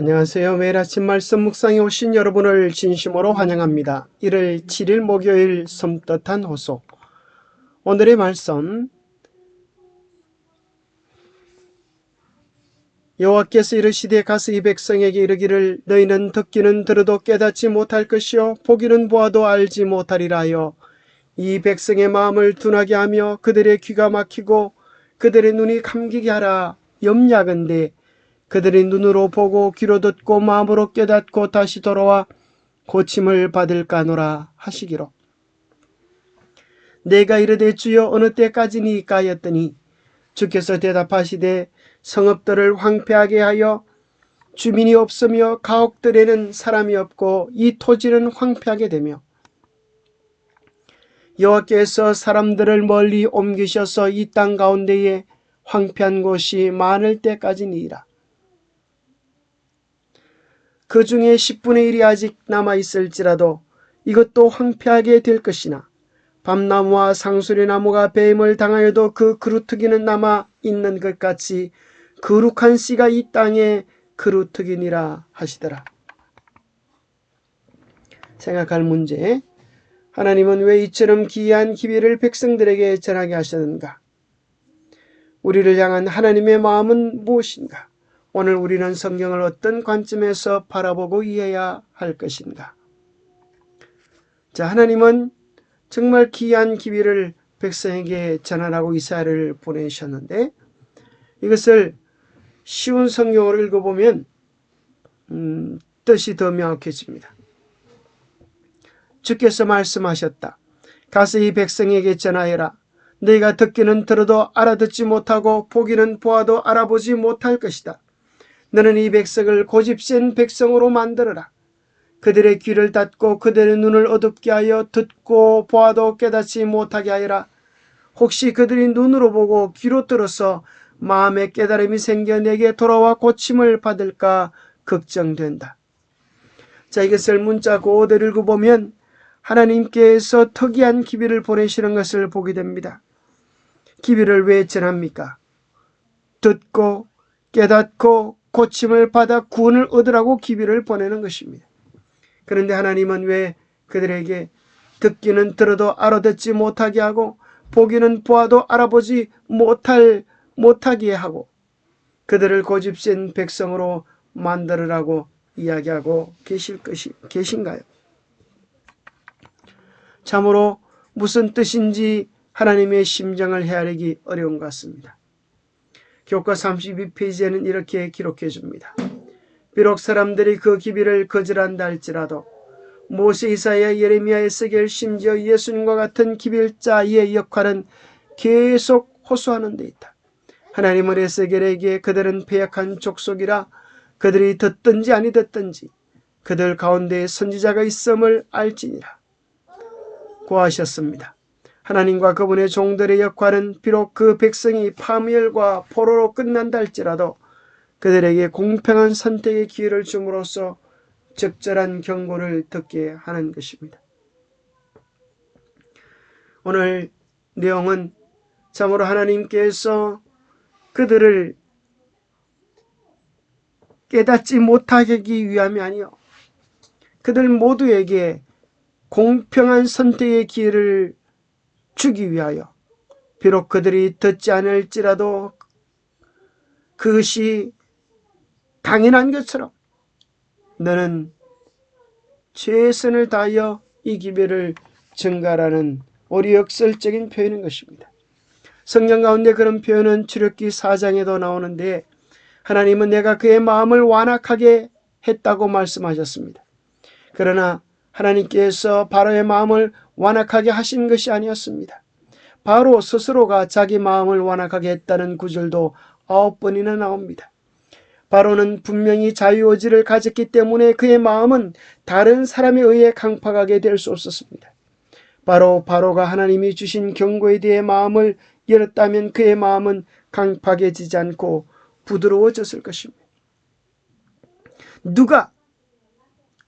안녕하세요. 매일 아침 말씀 묵상에 오신 여러분을 진심으로 환영합니다. 1월 7일 목요일 섬뜩한 호소. 오늘의 말씀, 여호와께서 이르시되 가서 이 백성에게 이르기를 너희는 듣기는 들어도 깨닫지 못할 것이요 보기는 보아도 알지 못하리라 하여 이 백성의 마음을 둔하게 하며 그들의 귀가 막히고 그들의 눈이 감기게 하라. 염려하건대 그들이 눈으로 보고 귀로 듣고 마음으로 깨닫고 다시 돌아와 고침을 받을까노라 하시기로. 내가 이르되 주여 어느 때까지니까 하였더니 주께서 대답하시되 성읍들을 황폐하게 하여 주민이 없으며 가옥들에는 사람이 없고 이 토지는 황폐하게 되며 여호와께서 사람들을 멀리 옮기셔서 이 땅 가운데에 황폐한 곳이 많을 때까지니이라. 그 중에 10분의 1이 아직 남아있을지라도 이것도 황폐하게 될 것이나 밤나무와 상수리나무가 배임을 당하여도 그 그루터기는 남아있는 것 같이 거룩한 씨가 이 땅에 그루터기니라 하시더라. 생각할 문제, 하나님은 왜 이처럼 기이한 기별을 백성들에게 전하게 하셨는가? 우리를 향한 하나님의 마음은 무엇인가? 오늘 우리는 성경을 어떤 관점에서 바라보고 이해해야 할 것인가? 자, 하나님은 정말 기이한 기별을 백성에게 전하라고 이사야를 보내셨는데 이것을 쉬운 성경으로 읽어보면 뜻이 더 명확해집니다. 주께서 말씀하셨다. 가서 이 백성에게 전하여라. 너희가 듣기는 들어도 알아듣지 못하고 보기는 보아도 알아보지 못할 것이다. 너는 이 백성을 고집센 백성으로 만들어라. 그들의 귀를 닫고 그들의 눈을 어둡게 하여 듣고 보아도 깨닫지 못하게 하여라. 혹시 그들이 눈으로 보고 귀로 들어서 마음에 깨달음이 생겨 내게 돌아와 고침을 받을까 걱정된다. 자, 이것을 문자 그대로 읽어보면 하나님께서 특이한 기별을 보내시는 것을 보게 됩니다. 기별을 왜 전합니까? 듣고 깨닫고 고침을 받아 구원을 얻으라고 기별을 보내는 것입니다. 그런데 하나님은 왜 그들에게 듣기는 들어도 알아듣지 못하게 하고 보기는 보아도 알아보지 못하게 하고 그들을 고집센 백성으로 만들으라고 이야기하고 계신가요? 참으로 무슨 뜻인지 하나님의 심정을 헤아리기 어려운 것 같습니다. 교과 32페이지에는 이렇게 기록해 줍니다. 비록 사람들이 그 기별을 거절한다 할지라도 모세, 이사야, 예레미야, 에스겔, 심지어 예수님과 같은 기별자의 역할은 계속 호소하는 데 있다. 하나님은 에스겔에게 그들은 패역한 족속이라 그들이 듣든지 아니 듣든지 그들 가운데 선지자가 있음을 알지니라 고하셨습니다. 하나님과 그분의 종들의 역할은 비록 그 백성이 파멸과 포로로 끝난다 할지라도 그들에게 공평한 선택의 기회를 줌으로써 적절한 경고를 듣게 하는 것입니다. 오늘 내용은 참으로 하나님께서 그들을 깨닫지 못하게 하기 위함이 아니요 그들 모두에게 공평한 선택의 기회를 주기 위하여 비록 그들이 듣지 않을지라도 그것이 당연한 것처럼 너는 최선을 다하여 이 기별을 전가라는 어리역설적인 표현인 것입니다. 성경 가운데 그런 표현은 출애굽기 4장에도 나오는데 하나님은 내가 그의 마음을 완악하게 했다고 말씀하셨습니다. 그러나 하나님께서 바로의 마음을 완악하게 하신 것이 아니었습니다. 바로 스스로가 자기 마음을 완악하게 했다는 구절도 9번이나 나옵니다. 바로는 분명히 자유의지를 가졌기 때문에 그의 마음은 다른 사람에 의해 강팍하게 될 수 없었습니다. 바로가 하나님이 주신 경고에 대해 마음을 열었다면 그의 마음은 강팍해지지 않고 부드러워졌을 것입니다. 누가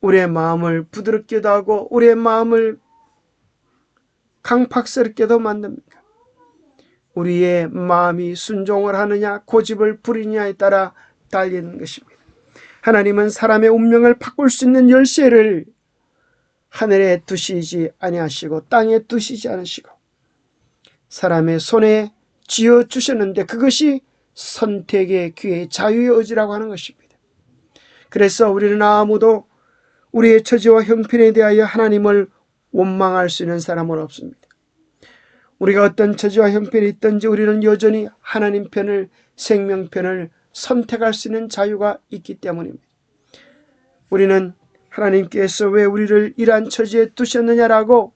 우리의 마음을 부드럽게도 하고 우리의 마음을 강팍스럽게도 만듭니까? 우리의 마음이 순종을 하느냐 고집을 부리느냐에 따라 달리는 것입니다. 하나님은 사람의 운명을 바꿀 수 있는 열쇠를 하늘에 두시지 아니하시고 땅에 두시지 않으시고 사람의 손에 쥐어 주셨는데 그것이 선택의 기회, 자유의 의지라고 하는 것입니다. 그래서 우리는 아무도 우리의 처지와 형편에 대하여 하나님을 원망할 수 있는 사람은 없습니다. 우리가 어떤 처지와 형편이 있든지 우리는 여전히 하나님 편을, 생명편을 선택할 수 있는 자유가 있기 때문입니다. 우리는 하나님께서 왜 우리를 이러한 처지에 두셨느냐라고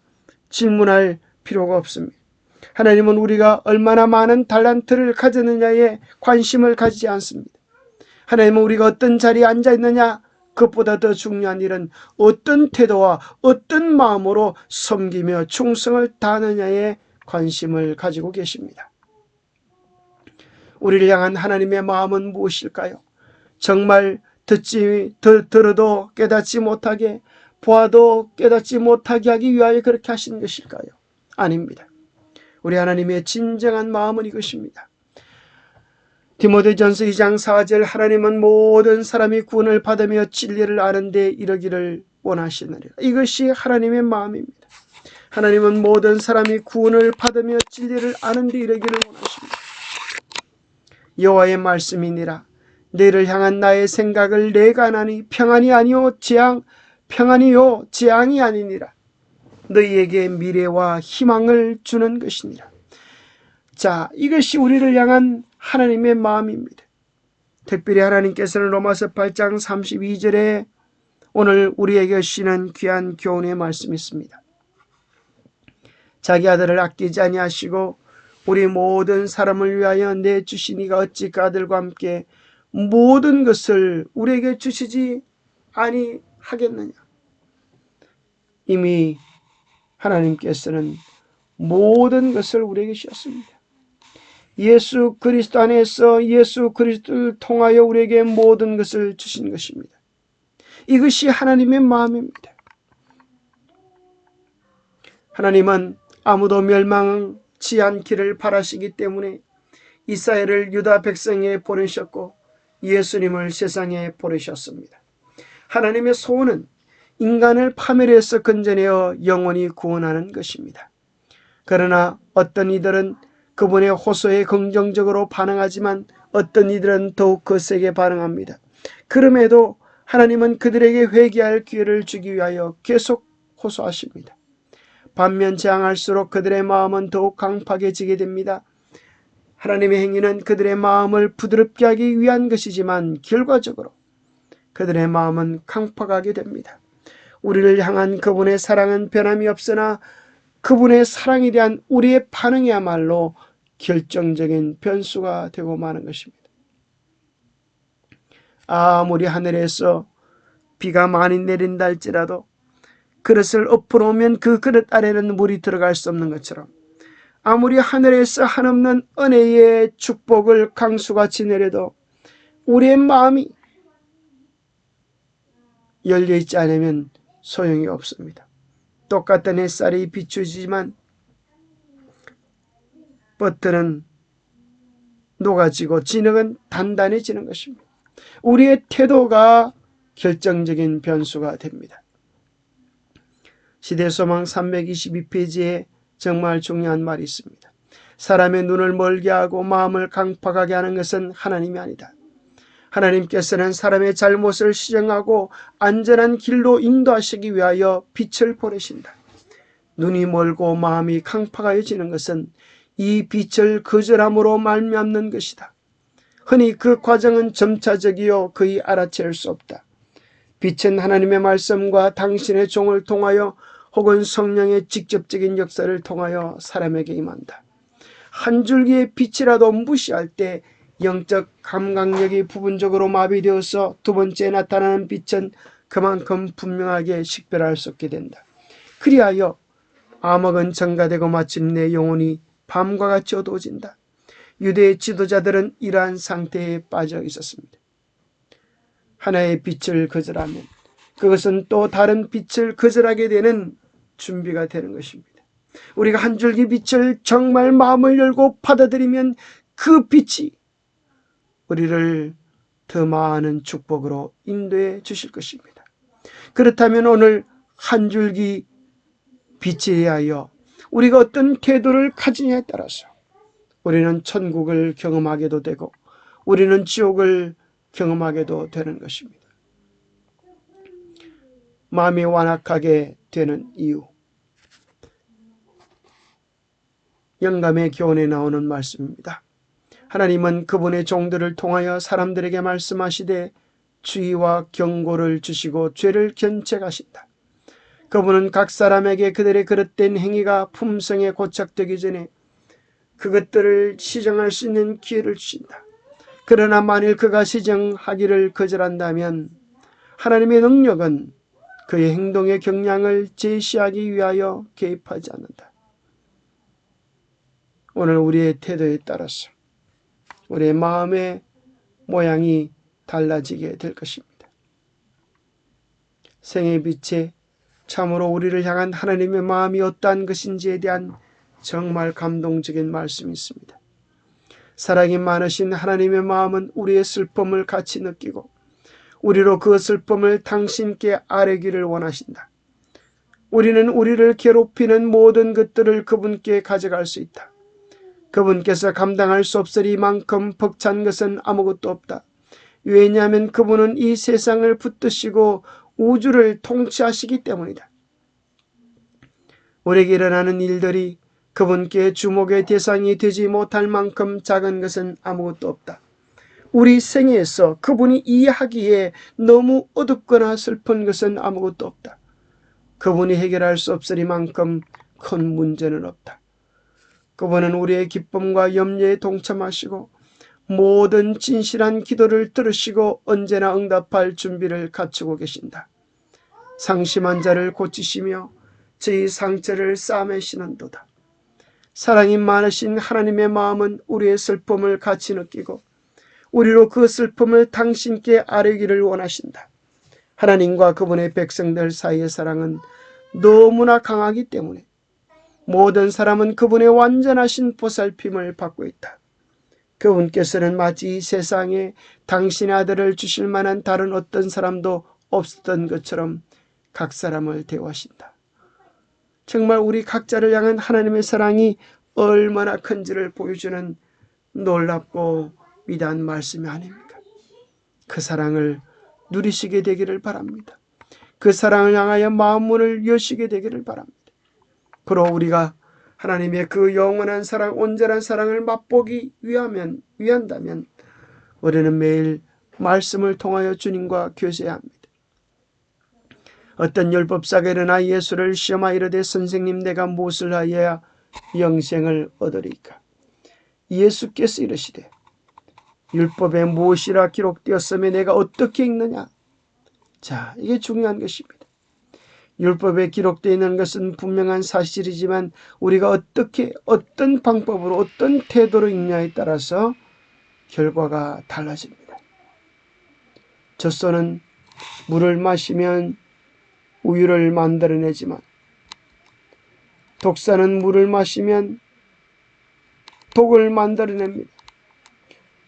질문할 필요가 없습니다. 하나님은 우리가 얼마나 많은 달란트를 가졌느냐에 관심을 가지지 않습니다. 하나님은 우리가 어떤 자리에 앉아 있느냐, 그것보다 더 중요한 일은 어떤 태도와 어떤 마음으로 섬기며 충성을 다하느냐에 관심을 가지고 계십니다. 우리를 향한 하나님의 마음은 무엇일까요? 정말 들어도 깨닫지 못하게, 보아도 깨닫지 못하게 하기 위하여 그렇게 하신 것일까요? 아닙니다. 우리 하나님의 진정한 마음은 이것입니다. 디모데전서 2장 4절 하나님은 모든 사람이 구원을 받으며 진리를 아는 데 이르기를 원하시느니라. 이것이 하나님의 마음입니다. 하나님은 모든 사람이 구원을 받으며 진리를 아는 데 이르기를 원하십니다. 여호와의 말씀이니라. 너희를 향한 나의 생각을 내가 아나니 평안이 아니요 평안이요 재앙이 아니니라. 너희에게 미래와 희망을 주는 것이니라. 자, 이것이 우리를 향한 하나님의 마음입니다. 특별히 하나님께서는 로마서 8장 32절에 오늘 우리에게 주시는 귀한 교훈의 말씀이 있습니다. 자기 아들을 아끼지 아니하시고 우리 모든 사람을 위하여 내주신 이가 어찌 그 아들과 함께 모든 것을 우리에게 주시지 아니하겠느냐. 이미 하나님께서는 모든 것을 우리에게 주셨습니다. 예수 그리스도 안에서 예수 그리스도를 통하여 우리에게 모든 것을 주신 것입니다. 이것이 하나님의 마음입니다. 하나님은 아무도 멸망치 않기를 바라시기 때문에 이스라엘을 유다 백성에 보내셨고 예수님을 세상에 보내셨습니다. 하나님의 소원은 인간을 파멸에서 건져내어 영원히 구원하는 것입니다. 그러나 어떤 이들은 그분의 호소에 긍정적으로 반응하지만 어떤 이들은 더욱 거세게 반응합니다. 그럼에도 하나님은 그들에게 회개할 기회를 주기 위하여 계속 호소하십니다. 반면 재앙할수록 그들의 마음은 더욱 강팍해지게 됩니다. 하나님의 행위는 그들의 마음을 부드럽게 하기 위한 것이지만 결과적으로 그들의 마음은 강팍하게 됩니다. 우리를 향한 그분의 사랑은 변함이 없으나 그분의 사랑에 대한 우리의 반응이야말로 결정적인 변수가 되고 마는 것입니다. 아무리 하늘에서 비가 많이 내린다 할지라도 그릇을 엎어 오면 그 그릇 아래는 물이 들어갈 수 없는 것처럼 아무리 하늘에서 한없는 은혜의 축복을 강수같이 내려도 우리의 마음이 열려있지 않으면 소용이 없습니다. 똑같은 햇살이 비추지만 버터는 녹아지고 진흙은 단단해지는 것입니다. 우리의 태도가 결정적인 변수가 됩니다. 시대소망 322페이지에 정말 중요한 말이 있습니다. 사람의 눈을 멀게 하고 마음을 강팍하게 하는 것은 하나님이 아니다. 하나님께서는 사람의 잘못을 시정하고 안전한 길로 인도하시기 위하여 빛을 보내신다. 눈이 멀고 마음이 강팍하여지는 것은 이 빛을 거절함으로 말미암는 것이다. 흔히 그 과정은 점차적이요 거의 알아챌 수 없다. 빛은 하나님의 말씀과 당신의 종을 통하여 혹은 성령의 직접적인 역사를 통하여 사람에게 임한다. 한 줄기의 빛이라도 무시할 때 영적 감각력이 부분적으로 마비되어서 두 번째 나타나는 빛은 그만큼 분명하게 식별할 수 없게 된다. 그리하여 암흑은 전가되고 마침내 영혼이 밤과 같이 어두워진다. 유대의 지도자들은 이러한 상태에 빠져 있었습니다. 하나의 빛을 거절하면 그것은 또 다른 빛을 거절하게 되는 준비가 되는 것입니다. 우리가 한 줄기 빛을 정말 마음을 열고 받아들이면 그 빛이 우리를 더 많은 축복으로 인도해 주실 것입니다. 그렇다면 오늘 한 줄기 빛에 대하여 우리가 어떤 태도를 가지냐에 따라서 우리는 천국을 경험하게도 되고 우리는 지옥을 경험하게도 되는 것입니다. 마음이 완악하게 되는 이유, 영감의 교훈에 나오는 말씀입니다. 하나님은 그분의 종들을 통하여 사람들에게 말씀하시되 주의와 경고를 주시고 죄를 견책하신다. 그분은 각 사람에게 그들의 그릇된 행위가 품성에 고착되기 전에 그것들을 시정할 수 있는 기회를 주신다. 그러나 만일 그가 시정하기를 거절한다면 하나님의 능력은 그의 행동의 경량을 제시하기 위하여 개입하지 않는다. 오늘 우리의 태도에 따라서 우리의 마음의 모양이 달라지게 될 것입니다. 생의 빛에 참으로 우리를 향한 하나님의 마음이 어떠한 것인지에 대한 정말 감동적인 말씀이 있습니다. 사랑이 많으신 하나님의 마음은 우리의 슬픔을 같이 느끼고 우리로 그 슬픔을 당신께 아뢰기를 원하신다. 우리는 우리를 괴롭히는 모든 것들을 그분께 가져갈 수 있다. 그분께서 감당할 수 없을 이만큼 벅찬 것은 아무것도 없다. 왜냐하면 그분은 이 세상을 붙드시고 우주를 통치하시기 때문이다. 우리에게 일어나는 일들이 그분께 주목의 대상이 되지 못할 만큼 작은 것은 아무것도 없다. 우리 생애에서 그분이 이해하기에 너무 어둡거나 슬픈 것은 아무것도 없다. 그분이 해결할 수 없으리만큼 큰 문제는 없다. 그분은 우리의 기쁨과 염려에 동참하시고 모든 진실한 기도를 들으시고 언제나 응답할 준비를 갖추고 계신다. 상심한 자를 고치시며 저희 상처를 싸매시는도다. 사랑이 많으신 하나님의 마음은 우리의 슬픔을 같이 느끼고 우리로 그 슬픔을 당신께 아뢰기를 원하신다. 하나님과 그분의 백성들 사이의 사랑은 너무나 강하기 때문에 모든 사람은 그분의 완전하신 보살핌을 받고 있다. 그분께서는 마치 이 세상에 당신의 아들을 주실 만한 다른 어떤 사람도 없었던 것처럼 각 사람을 대우하신다. 정말 우리 각자를 향한 하나님의 사랑이 얼마나 큰지를 보여주는 놀랍고 위대한 말씀이 아닙니까? 그 사랑을 누리시게 되기를 바랍니다. 그 사랑을 향하여 마음문을 여시게 되기를 바랍니다. 그로 우리가 하나님의 그 영원한 사랑, 온전한 사랑을 맛보기 위한다면 우리는 매일 말씀을 통하여 주님과 교제해야 합니다. 어떤 율법사가 일어나 예수를 시험하여 이르되 선생님 내가 무엇을 하여야 영생을 얻으리까? 예수께서 이르시되 율법에 무엇이라 기록되었으며 내가 어떻게 읽느냐? 자, 이게 중요한 것입니다. 율법에 기록되어 있는 것은 분명한 사실이지만 우리가 어떻게 어떤 방법으로 어떤 태도로 읽냐에 따라서 결과가 달라집니다. 젖소는 물을 마시면 우유를 만들어내지만 독사는 물을 마시면 독을 만들어냅니다.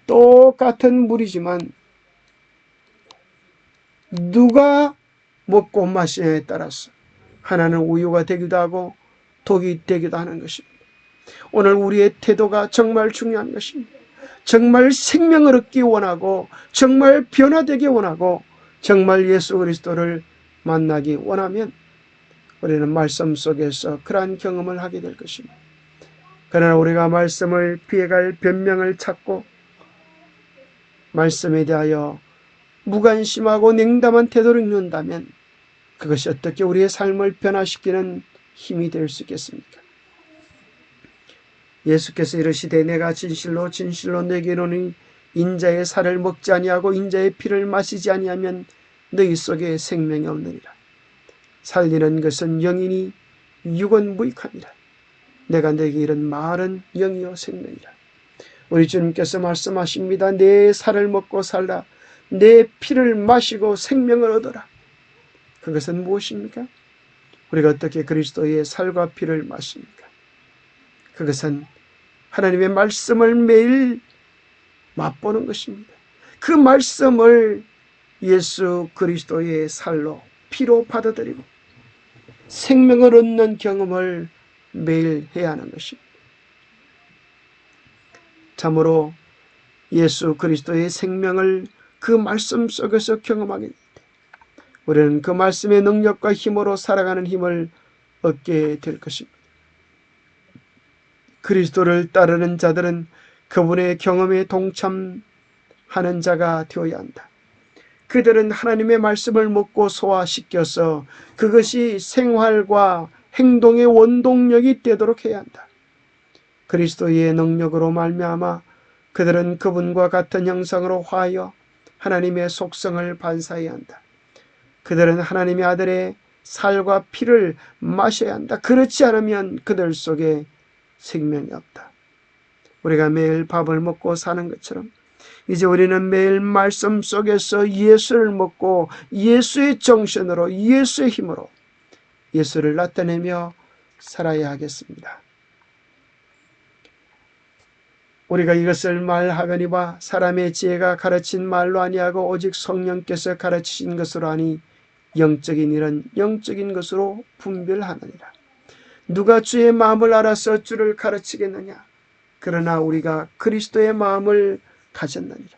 똑같은 물이지만 누가 먹고 마시냐에 따라서 하나는 우유가 되기도 하고 독이 되기도 하는 것입니다. 오늘 우리의 태도가 정말 중요한 것입니다. 정말 생명을 얻기 원하고 정말 변화되기 원하고 정말 예수 그리스도를 만나기 원하면 우리는 말씀 속에서 그러한 경험을 하게 될 것입니다. 그러나 우리가 말씀을 피해갈 변명을 찾고 말씀에 대하여 무관심하고 냉담한 태도를 읽는다면 그것이 어떻게 우리의 삶을 변화시키는 힘이 될 수 있겠습니까? 예수께서 이르시되 내가 진실로 진실로 네게 이르노니 인자의 살을 먹지 아니하고 인자의 피를 마시지 아니하면 너희 속에 생명이 없느니라. 살리는 것은 영이니 육은 무익하니라. 내가 네게 이른 말은 영이요 생명이라. 우리 주님께서 말씀하십니다. 내 살을 먹고 살라. 내 피를 마시고 생명을 얻어라. 그것은 무엇입니까? 우리가 어떻게 그리스도의 살과 피를 마십니까? 그것은 하나님의 말씀을 매일 맛보는 것입니다. 그 말씀을 예수 그리스도의 살로 피로 받아들이고 생명을 얻는 경험을 매일 해야 하는 것입니다. 참으로 예수 그리스도의 생명을 그 말씀 속에서 경험하게 될 때 우리는 그 말씀의 능력과 힘으로 살아가는 힘을 얻게 될 것입니다. 그리스도를 따르는 자들은 그분의 경험에 동참하는 자가 되어야 한다. 그들은 하나님의 말씀을 먹고 소화시켜서 그것이 생활과 행동의 원동력이 되도록 해야 한다. 그리스도의 능력으로 말미암아 그들은 그분과 같은 형상으로 화하여 하나님의 속성을 반사해야 한다. 그들은 하나님의 아들의 살과 피를 마셔야 한다. 그렇지 않으면 그들 속에 생명이 없다. 우리가 매일 밥을 먹고 사는 것처럼 이제 우리는 매일 말씀 속에서 예수를 먹고 예수의 정신으로 예수의 힘으로 예수를 나타내며 살아야 하겠습니다. 우리가 이것을 말하거니와 사람의 지혜가 가르친 말로 아니하고 오직 성령께서 가르치신 것으로 하니 영적인 일은 영적인 것으로 분별하느니라. 누가 주의 마음을 알아서 주를 가르치겠느냐? 그러나 우리가 그리스도의 마음을 가졌느니라.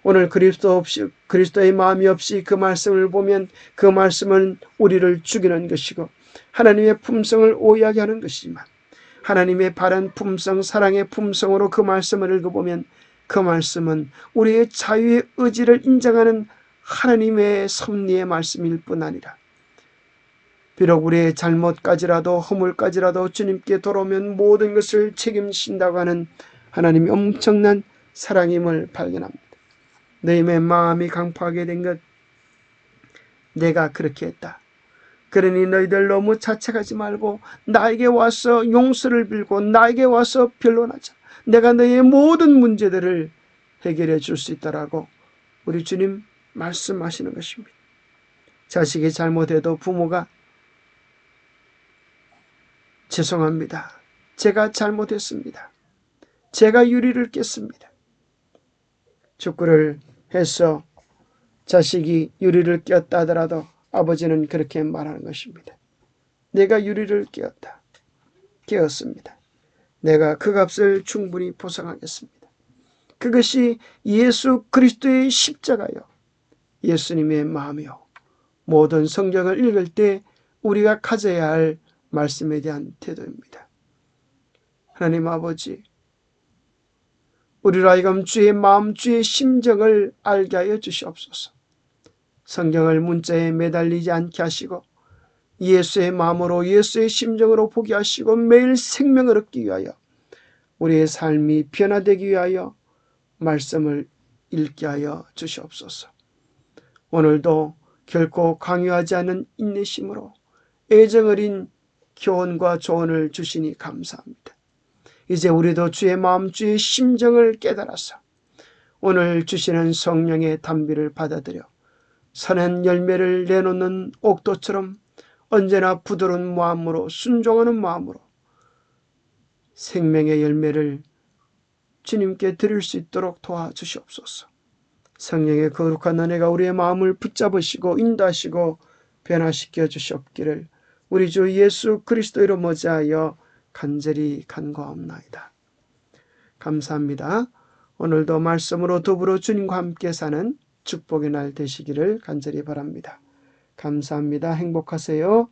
오늘 그리스도의 마음이 없이 그 말씀을 보면 그 말씀은 우리를 죽이는 것이고 하나님의 품성을 오해하게 하는 것이지만 하나님의 바른 품성, 사랑의 품성으로 그 말씀을 읽어보면 그 말씀은 우리의 자유의 의지를 인정하는 하나님의 섭리의 말씀일 뿐 아니라 비록 우리의 잘못까지라도 허물까지라도 주님께 돌아오면 모든 것을 책임진다고 하는 하나님의 엄청난 사랑임을 발견합니다. 너희의 마음이 강팍하게 된 것 내가 그렇게 했다. 그러니 너희들 너무 자책하지 말고 나에게 와서 용서를 빌고 나에게 와서 변론하자. 내가 너희의 모든 문제들을 해결해 줄 수 있다라고 우리 주님 말씀하시는 것입니다. 자식이 잘못해도 부모가 죄송합니다. 제가 잘못했습니다. 제가 유리를 깼습니다. 축구를 해서 자식이 유리를 꼈다 하더라도 아버지는 그렇게 말하는 것입니다. 내가 유리를 깨었습니다. 내가 그 값을 충분히 보상하겠습니다. 그것이 예수 그리스도의 십자가요. 예수님의 마음이요. 모든 성경을 읽을 때 우리가 가져야 할 말씀에 대한 태도입니다. 하나님 아버지, 우리로 하여금 주의 마음, 주의 심정을 알게 하여 주시옵소서. 성경을 문자에 매달리지 않게 하시고 예수의 마음으로 예수의 심정으로 보게 하시고 매일 생명을 얻기 위하여 우리의 삶이 변화되기 위하여 말씀을 읽게 하여 주시옵소서. 오늘도 결코 강요하지 않은 인내심으로 애정 어린 교훈과 조언을 주시니 감사합니다. 이제 우리도 주의 마음, 주의 심정을 깨달아서 오늘 주시는 성령의 단비를 받아들여 선한 열매를 내놓는 옥도처럼 언제나 부드러운 마음으로 순종하는 마음으로 생명의 열매를 주님께 드릴 수 있도록 도와주시옵소서. 성령의 거룩한 은혜가 우리의 마음을 붙잡으시고 인도하시고 변화시켜 주시옵기를 우리 주 예수 그리스도로 모자하여 간절히 간구하옵나이다. 감사합니다. 오늘도 말씀으로 더불어 주님과 함께 사는 축복의 날 되시기를 간절히 바랍니다. 감사합니다. 행복하세요.